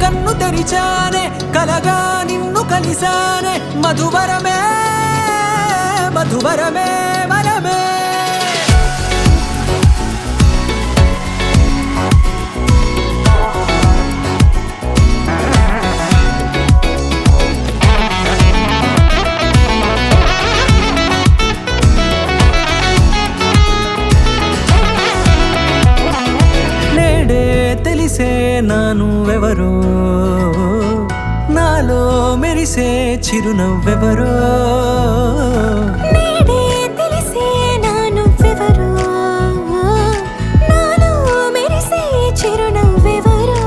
కన్ను తెరిచానే కలగా నిన్ను కలిసానే మధువరమే మధువరమే వరమే తెలిసే నానువెవరో నాలో మెరిసే చిరునవ్వెవరో నేడే తెలిసే నానువెవరో నాలో మెరిసే చిరునవ్వెవరో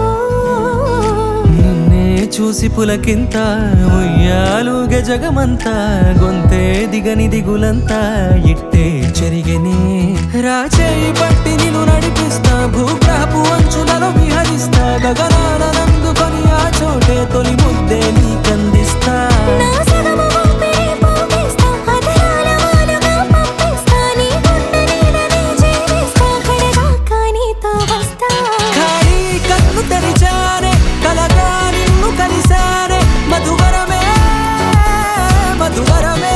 నిన్నే చూసి పులకింత ఉయ్యాలుగే జగమంతా గొంతే దిగని దిగులంతా ఇట్టే చెరిగెనే రాచేయి పట్టి నిన్ను నడిపిస్తా భూగ్రహపు అంచులలో విహరిస్తా గగనాన నందుకొని ఆ చోటే తొలి ముద్దే నీకందిస్తా నా సగము ఊపిరి పోగేస్తా అదరాల వాలుగా పంపిస్తా నీ గుండె నీడనే జీవిస్తా కడదాకా నీతో వస్తా ఖాళీ కన్ను తెరిచానే కలగా నిన్ను కలిసానే మధువరమే మధువరమే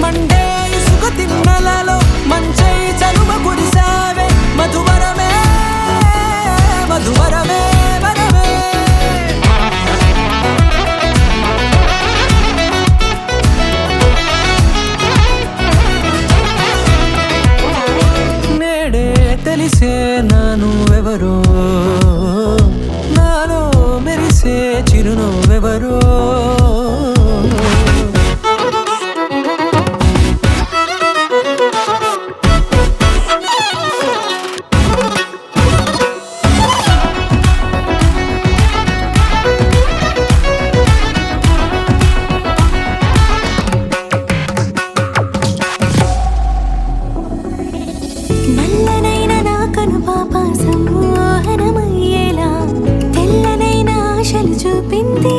మండే ఇసుక తిన్నలలో మంచై చలువ కురిసావే మధువరమే మధువరమే వరమే నేడే తెలిసే నానువెవరో నాలో మెరిసే చిరునవ్వెవరో నల్లనైన నా కనుపాప సమ్మోహనమయ్యేలా తెల్లనైన ఆశలు చూపింది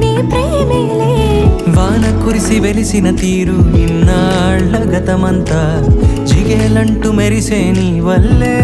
నీ ప్రేమేలే వాన కురిసి వెలిసిన తీరు ఇన్నాళ్ల గతమంతా జిగేలంటూ మెరిసే నీ వల్లే